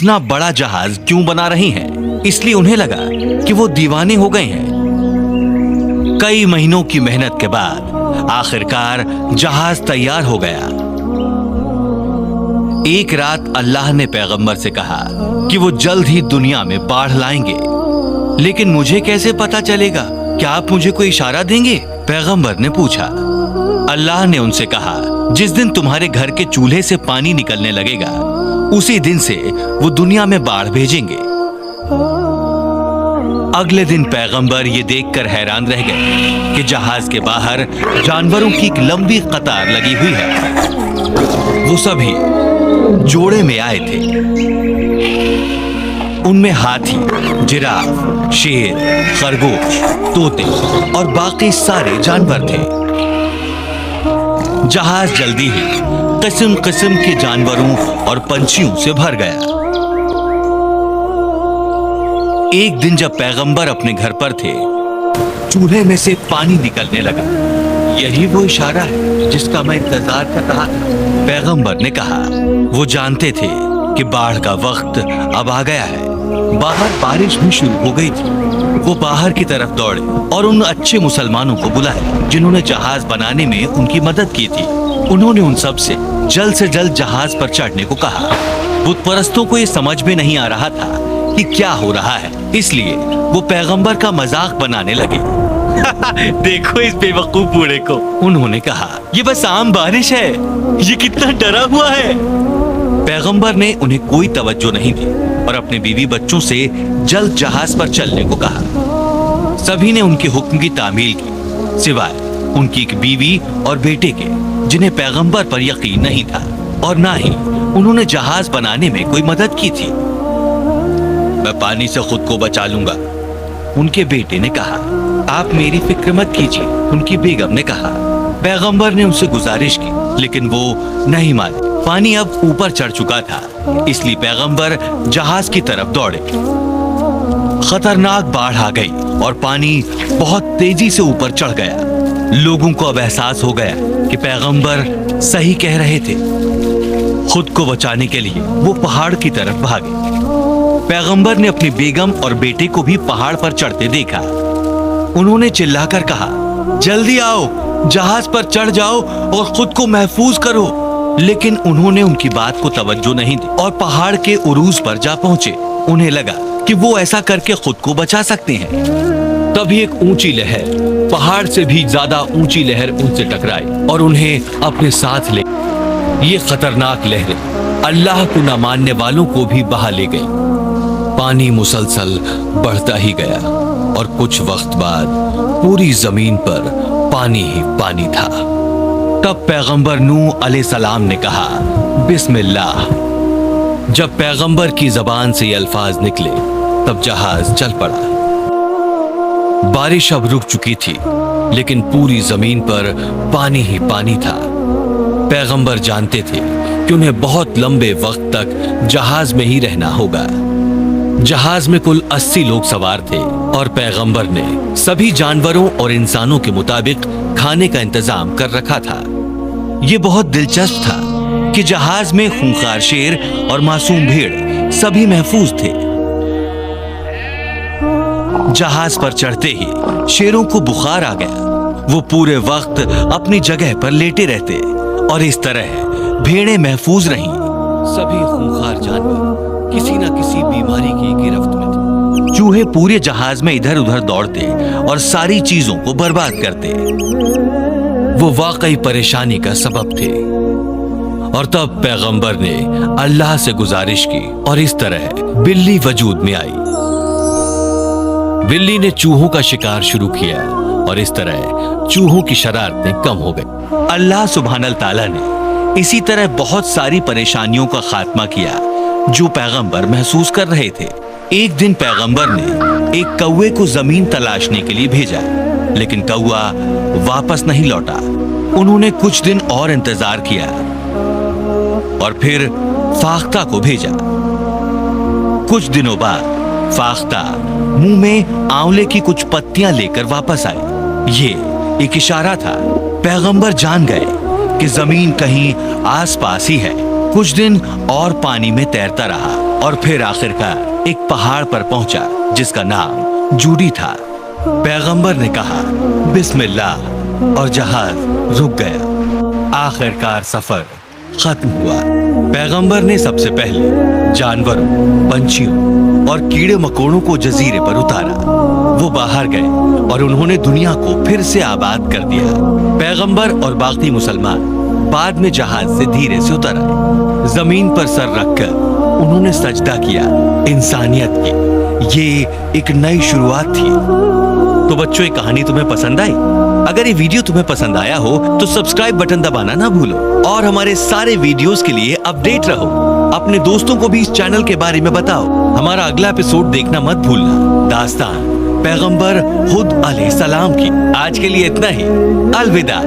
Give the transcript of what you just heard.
इतना बड़ा जहाज क्यों बना रही हैं। इसलिए उन्हें लगा कि वो दीवाने हो गए हैं। कई महीनों की मेहनत के बाद आखिरकार जहाज तैयार हो गया। एक रात अल्लाह ने पैगंबर से कहा कि वो जल्द ही दुनिया में बाढ़ लाएंगे, लेकिन मुझे कैसे पता चलेगा? क्या आप मुझे कोई इशारा देंगे? पैगंबर ने पूछा। अल्लाह ने उनसे कहा, जिस दिन तुम्हारे घर के चूल्हे से पानी निकलने लगेगा उसी दिन से वो दुनिया में बाढ़ भेजेंगे। अगले दिन पैगंबर ये देखकर हैरान रह गए कि जहाज के बाहर जानवरों की एक लंबी कतार लगी हुई है। वो सभी जोड़े में आए थे। उनमें हाथी, जिराफ, शेर, खरगोश, तोते और बाकी सारे जानवर थे। जहाज जल्दी ही किस्म किस्म के जानवरों और पंछियों से भर गया। एक दिन जब पैगंबर अपने घर पर थे, चूल्हे में से पानी निकलने लगा। यही वो इशारा है जिसका मैं इंतजार कर रहा था, पैगंबर ने कहा। वो जानते थे कि बाढ़ का वक्त अब आ गया है। बाहर बारिश भी शुरू हो गई थी। वो बाहर की तरफ दौड़े और उन अच्छे मुसलमानों को बुलाया जिन्होंने जहाज बनाने में उनकी मदद की थी। उन्होंने उन सब से जल्द जहाज पर चढ़ने को कहा। बुत परस्तों को ये समझ में नहीं आ रहा था कि क्या हो रहा है, इसलिए वो पैगंबर का मजाक बनाने लगे। देखो इस बेवकूफ बूढ़े को, उन्होंने कहा। ये बस आम बारिश है, ये कितना डरा हुआ है। पैगंबर ने उन्हें कोई तवज्जो नहीं दी और अपने बीवी बच्चों से जल्द जहाज पर चलने को कहा। सभी ने उनके हुक्म की तामील की, सिवाय उनकी एक बीवी और बेटे के, जिन्हें पैगंबर पर यकीन नहीं था और ना ही उन्होंने जहाज बनाने में कोई मदद की थी। मैं पानी से खुद को बचा लूंगा, उनके बेटे ने कहा। आप मेरी फिक्र मत कीजिए, उनकी बेगम ने कहा। पैगंबर ने उनसे गुजारिश की, लेकिन वो नहीं माने। पानी अब ऊपर चढ़ चुका था, इसलिए पैगंबर जहाज की तरफ दौड़े। खतरनाक बाढ़ आ गई और पानी बहुत तेजी से ऊपर चढ़ गया। लोगों को अब एहसास हो गया कि पैगंबर सही कह रहे थे। खुद को बचाने के लिए वो पहाड़ की तरफ भागे। पैगंबर ने अपनी बेगम और बेटे को भी पहाड़ पर चढ़ते देखा। उन्होंने चिल्लाकर कहा, जल्दी आओ, जहाज पर चढ़ जाओ और खुद को महफूज करो। लेकिन उन्होंने उनकी बात को तवज्जो नहीं दी और पहाड़ के उरूज पर जा पहुंचे। उन्हें लगा कि वो ऐसा करके खुद को बचा सकते हैं। तभी एक ऊंची लहर, पहाड़ से भी ज्यादा ऊंची लहर उनसे टकराई और उन्हें अपने साथ ले। ये खतरनाक लहरें अल्लाह को न मानने वालों को भी बहा ले गई। पानी मुसलसल बढ़ता ही गया और कुछ वक्त बाद पूरी जमीन पर पानी ही पानी था। तब पैगंबर नूह अलैहिस्सलाम ने कहा, बिस्मिल्लाह। जब पैगंबर की जबान से ये अल्फाज निकले तब जहाज चल पड़ा। बारिश अब रुक चुकी थी, लेकिन पूरी जमीन पर पानी ही पानी था। पैगंबर जानते थे कि उन्हें बहुत लंबे वक्त तक जहाज में ही रहना होगा। जहाज में कुल 80 लोग सवार थे और पैगंबर ने सभी जानवरों और इंसानों के मुताबिक खाने का इंतजाम कर रखा था। ये बहुत दिलचस्प था कि जहाज में खूंखार शेर और मासूम भेड़ सभी महफूज थे। जहाज पर चढ़ते ही शेरों को बुखार आ गया। वो पूरे वक्त अपनी जगह पर लेटे रहते और इस तरह भेड़ें महफूज रहीं। सभी खूंखार जानवर किसी न किसी बीमारी की गिरफ्त में थे। चूहे पूरे जहाज में इधर उधर दौड़ते और सारी चीजों को बर्बाद करते। वो वाकई परेशानी का सबब थे। और तब पैगंबर ने अल्लाह से गुजारिश की और इस तरह बिल्ली वजूद में आई। बिल्ली ने चूहों का शिकार शुरू किया और इस तरह चूहों की शरारतें कम हो गई। अल्लाह सुब्हानल ताला ने इसी तरह बहुत सारी परेशानियों का खात्मा किया जो पैगंबर महसूस कर रहे थे। एक दिन पैगंबर ने एक कौवे को जमीन तलाशने के लिए भेजा, लेकिन कौवा वापस नहीं लौटा। उन्होंने कुछ दिन और इंतजार किया और फिर फाख्ता को भेजा। कुछ दिनों बाद फाख्ता मुंह में आंवले की कुछ पत्तियां लेकर वापस आए। ये एक इशारा था। पैगंबर जान गए कि जमीन कहीं आसपास ही है। कुछ दिन और पानी में तैरता रहा और फिर आखिरकार एक पहाड़ पर पहुंचा जिसका नाम जूडी था। पैगंबर ने कहा बिस्मिल्लाह और जहाज रुक गया। आखिरकार सफर खत्म हुआ। पैगंबर ने सबसे पहले जानवरों, पंछियों और कीड़े मकोड़ों को जजीरे पर उतारा। वो बाहर गए और उन्होंने दुनिया को फिर से आबाद कर दिया। पैगंबर और बाकी मुसलमान बाद में जहाज से धीरे से उतर आए। जमीन पर सर रखकर उन्होंने सजदा किया इंसानियत की। ये एक नई शुरुआत थी। तो बच्चों, ये कहानी तुम्हें पसंद आई? अगर ये वीडियो तुम्हें पसंद आया हो तो सब्सक्राइब बटन दबाना ना भूलो और हमारे सारे वीडियोस के लिए अपडेट रहो। अपने दोस्तों को भी इस चैनल के बारे में बताओ। हमारा अगला एपिसोड देखना मत भूलना। दास्तान पैगंबर हुद अलैहिस्सलाम की। आज के लिए इतना ही। अलविदा।